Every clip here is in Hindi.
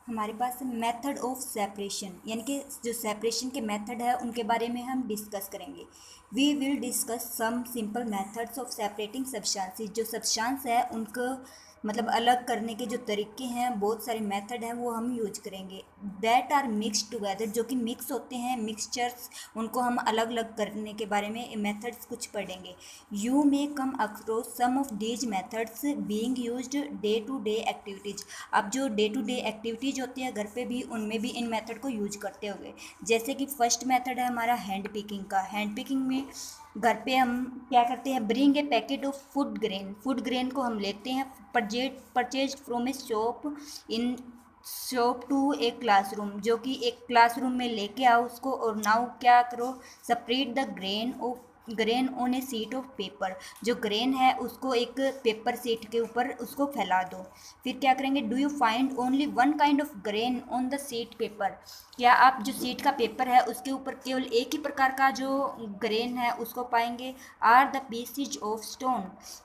हमारे पास मेथड ऑफ सेपरेशन यानी कि जो सेपरेशन के मेथड है उनके बारे में हम डिस्कस करेंगे। We will discuss some simple methods of separating substances. जो सब्सटेंस है उनको मतलब अलग करने के जो तरीके हैं, बहुत सारे मेथड हैं, वो हम यूज करेंगे। दैट आर मिक्सड टुगेदर, जो कि मिक्स होते हैं, मिक्सचर्स, उनको हम अलग अलग करने के बारे में मेथड्स कुछ पढ़ेंगे। You may come across some of these methods being used day to day activities. अब जो डे टू डे एक्टिविटीज होती है घर पे भी, उनमें भी इन मेथड को यूज करते हुए, जैसे कि फर्स्ट मेथड है हमारा हैंड पिकिंग का। हैंड पिकिंग में घर पे हम क्या करते हैं, bring a packet of food grain. Food grain को हम लेते हैं purchase from a shop in shop to a classroom, जो कि एक क्लासरूम में लेके आओ उसको, और नाउ क्या करो, separate the grain on A seat of paper. जो ग्रेन है उसको एक पेपर सीट के ऊपर उसको फैला दो। फिर क्या करेंगे, do you find only one kind of grain on the sheet paper. क्या आप जो सीट का पेपर है उसके ऊपर केवल एक ही प्रकार का जो ग्रेन है उसको पाएंगे। Are the pieces of stone,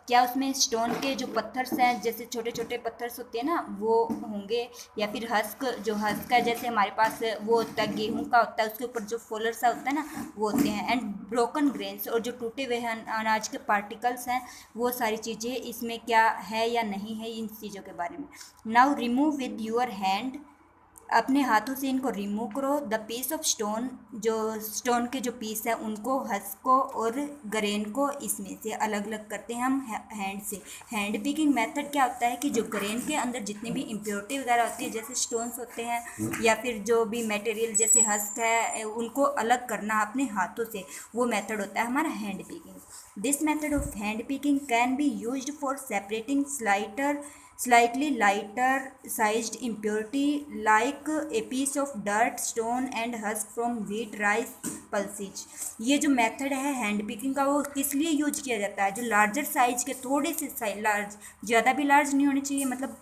क्या उसमें स्टोन के जो पत्थर्स हैं, जैसे छोटे छोटे पत्थर्स होते हैं ना, वो होंगे। या फिर हस्क, जो हस्क है जैसे हमारे पास वो होता है गेहूं का, होता है उसके ऊपर जो फोलर सा होता है ना, वो होते हैं। एंड ब्रोकन ग्रेन्स, और जो टूटे हुए अनाज के पार्टिकल्स हैं, वो सारी चीज़ें इसमें क्या है या नहीं है, इन चीज़ों के बारे में। Now remove with your hand, अपने हाथों से इनको रिमूव करो। द पीस ऑफ स्टोन, जो स्टोन के जो पीस है उनको, हंस को और ग्रेन को, इसमें से अलग अलग करते हैं हम हैंड से। हैंड पिकिंग मेथड क्या होता है कि जो ग्रेन के अंदर जितनी भी इम्प्योरिटी वगैरह होती है, जैसे स्टोन्स होते हैं या फिर जो भी मटेरियल जैसे हस्क है, उनको अलग करना अपने हाथों से, वो मेथड होता है हमारा hand picking. This method of hand picking can be used for separating slightly lighter sized impurity like a piece of dirt, stone and husk from wheat, rice, pulses। ये जो मेथड है हैंड पिकिंग का, वो किस लिए यूज किया जाता है, जो लार्जर साइज के, थोड़े से लार्ज, ज़्यादा भी लार्ज नहीं होने चाहिए, मतलब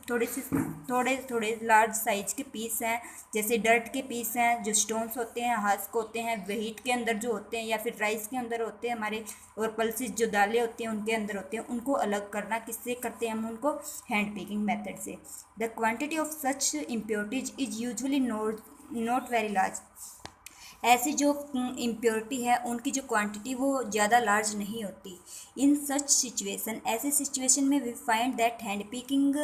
थोड़े लार्ज साइज के पीस हैं, जैसे डर्ट के पीस हैं, जो स्टोन्स होते हैं, हस्क होते हैं, व्हीट के अंदर जो होते हैं, या फिर राइस के अंदर होते हैं हमारे, और पल्सेस जो दालें होती हैं उनके अंदर होते हैं, उनको अलग करना किससे करते हैं हम उनको, हैंड पिकिंग मेथड से। The quantity of such impurities is usually not very large. ऐसी जो इम्प्योरिटी है उनकी जो क्वांटिटी वो ज़्यादा लार्ज नहीं होती। इन सच सिचुएशन, ऐसे सिचुएशन में we find that hand picking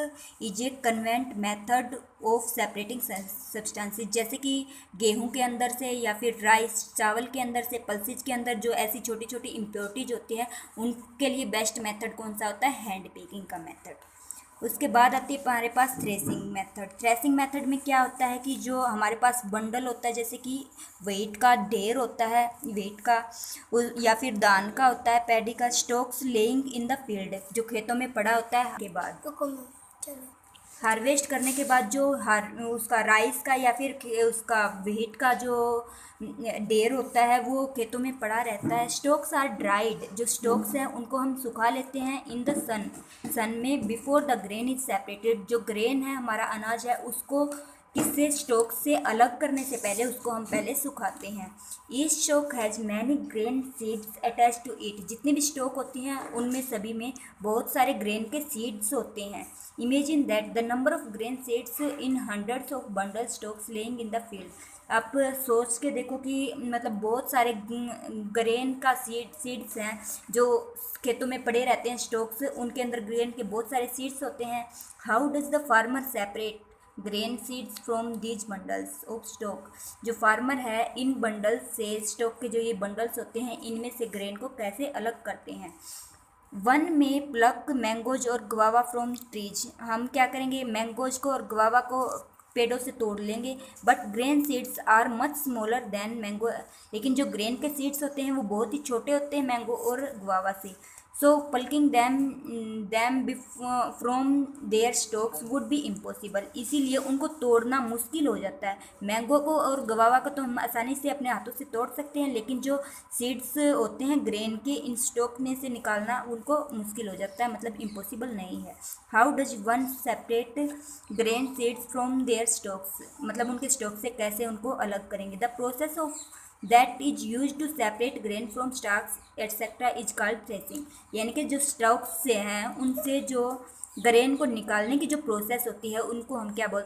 is a convenient method of separating substances. जैसे कि गेहूं के अंदर से, या फिर राइस चावल के अंदर से, पल्सेज के अंदर जो ऐसी छोटी छोटी इम्प्योरिटीज होती है, उनके लिए बेस्ट मेथड कौन सा होता है, हैंड पिकिंग का मेथड। उसके बाद आती है हमारे पास थ्रेसिंग मेथड। थ्रेसिंग मेथड में क्या होता है कि जो हमारे पास बंडल होता है, जैसे कि वेट का ढेर होता है, वेट का, या फिर दान का होता है, पैडी का, stocks laying in the field, जो खेतों में पड़ा होता है के बाद, हार्वेस्ट करने के बाद जो उसका राइस का या फिर उसका व्हीट का जो ढेर होता है वो खेतों में पड़ा रहता है। स्टॉक्स आर ड्राइड, जो स्टॉक्स हैं उनको हम सुखा लेते हैं इन द सन में, before the grain is separated. जो ग्रेन है हमारा अनाज है उसको किससे, स्टॉक से अलग करने से पहले उसको हम पहले सुखाते हैं। Each stalk has many grain seeds attached to it, जितनी भी स्टॉक होती हैं उनमें सभी में बहुत सारे ग्रेन के सीड्स होते हैं। Imagine that the number of grain seeds in hundreds of bundle stocks laying in the field. आप सोच के देखो कि मतलब बहुत सारे ग्रेन का सीड्स हैं जो खेतों में पड़े रहते हैं, स्टॉक्स, उनके अंदर ग्रेन के बहुत सारे सीड्स होते हैं। How does the farmer separate grain seeds from these bundles of stock. जो फार्मर है इन बंडल्स से, स्टॉक के जो ये बंडल्स होते हैं, इनमें से ग्रेन को कैसे अलग करते हैं। वन में प्लक मैंगोज और गवावा फ्रॉम ट्रीज। हम क्या करेंगे, मैंगोज को और गवावा को पेड़ों से तोड़ लेंगे। But grain seeds are much smaller than mango, लेकिन जो ग्रेन के सीड्स होते हैं वो बहुत ही छोटे होते हैं मैंगो और गुआवा से। So plucking them from their stalks would be impossible, इसीलिए उनको तोड़ना मुश्किल हो जाता है। मैंगो को और गवावा को तो हम आसानी से अपने हाथों से तोड़ सकते हैं, लेकिन जो सीड्स होते हैं ग्रेन के, इन स्टॉक में से निकालना उनको मुश्किल हो जाता है, मतलब इम्पॉसिबल नहीं है। How does one separate grain seeds from their stalks, मतलब उनके स्टॉक से कैसे उनको अलग करेंगे। The process of that is use to separate grain from stalks etcetera is called threshing. यानी कि जो स्टॉक्स से हैं उनसे जो ग्रेन को निकालने की जो प्रोसेस होती है उनको हम क्या बोलते हैं,